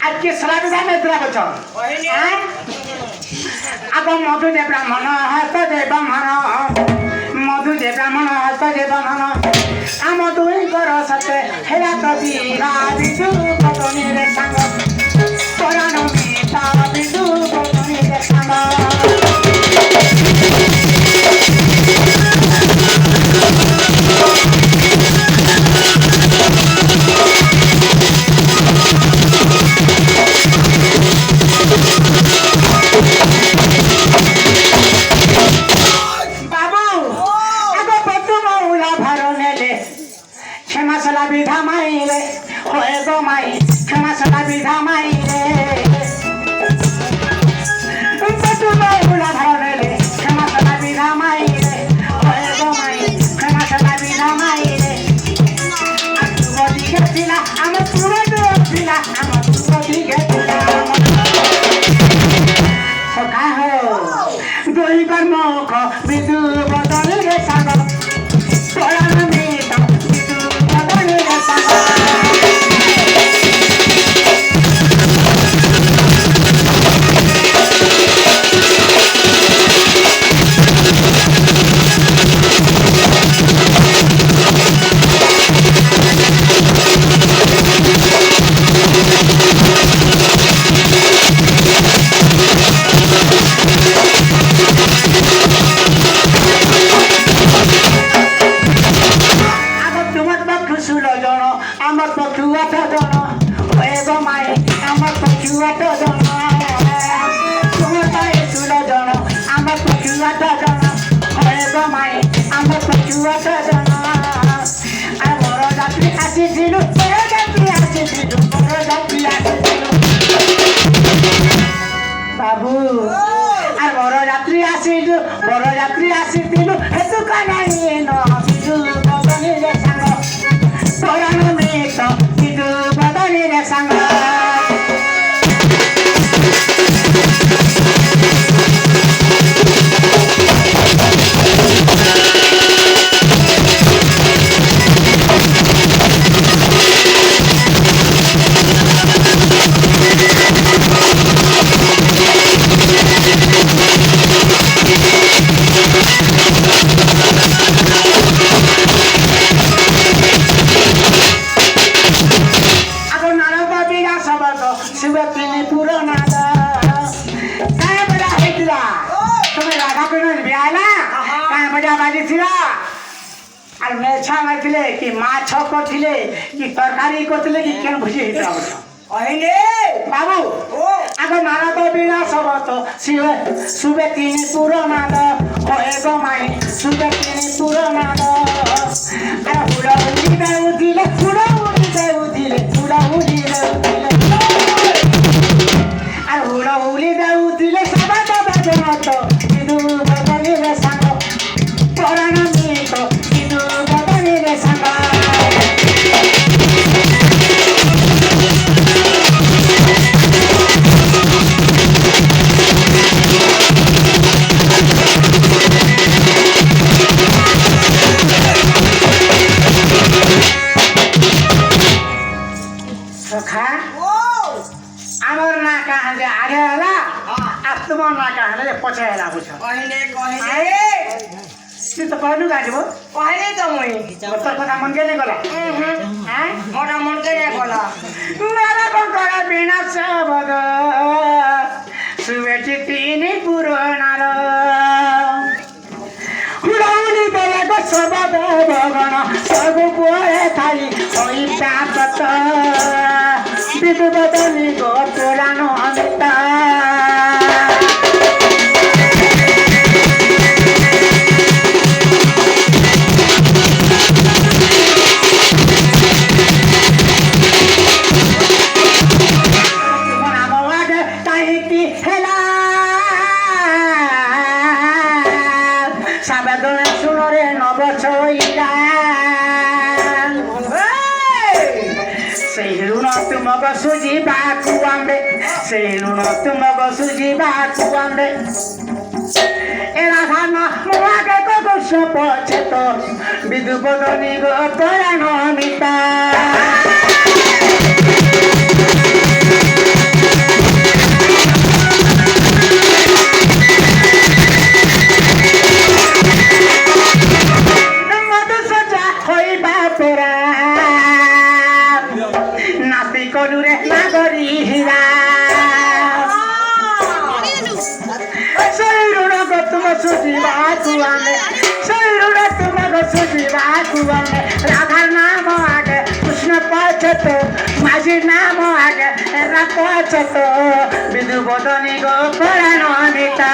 आज के सलाह विधा में तेरा बच्चा अब मधु जे ब्राह्मण हस्त जे ब्राह्मण मधु जे ब्राह्मण हस्त जे ब्राह्मण आम दुई कर सते हेरा कवि राजू बदनी रे संग पुराण गीता विदु बदनी रे संग विधा माई रे होए गो माई क्षमा सदा विधा माई रे बटू बहुला भरने ले क्षमा सदा विधा माई रे होए गो माई क्षमा सदा विधा माई रे अतुवदी के दिला हम तुरदो दिला हम तुवदी के दिला सका हो दोई कर मुख विदु बदल रे सागर तोरा में बाबू আর বড় যাত্রী আসিল বড় যাত্রী আসিল হেতু কানাই ন বিদু বদনি রে সাঙ্গ পুরাণ মেত বিদু বদনি রে সাঙ্গ कि माछ करथिले कि तरकारी करथिले कि केन भुजी हिता अहिले बाबू आगो नारा तो बिना सबत शिवे सुबे तिनी पुराना द होए गो माई सुबे तिनी पुराना द अरे हुडा उडी दे उदिले हुडा उडी दे उदिले हुडा उडी दे उदिले अरे हुडा उडी दे उदिले सबा दबा जनो तो इदु बदनी रे संग पुराना मी तो इदु बदनी रे संग तो कहलु गाजबो कहले त मई तोर कथा मन के नै गला हैं मोटा मन के नै गला मेरा बंकर बिना सबद सुवेची तिनी पुराना र हुडाउनी बेलाको सबद भगन सब पोए थाली होई प्राप्त विदु बदनी गो पुरानो अमिता तुमको सुजी बाकु आंबे सेनुनो तुमको सुजी बाकु आंबे एरा खाना मुआके को सपचे तो विदु बदनी गो पुरानो मिता তোরা নাতি কলুরে নাগরী হীরা শরীরুড় তুম সুজিবা কুয়ানে শরীরুড় তুম সুজিবা কুয়ানে রাধার নাম আগে কৃষ্ণ পছত মাঝির নাম আগে এরা পছত বিধু বদনী গো পরাণ নিতা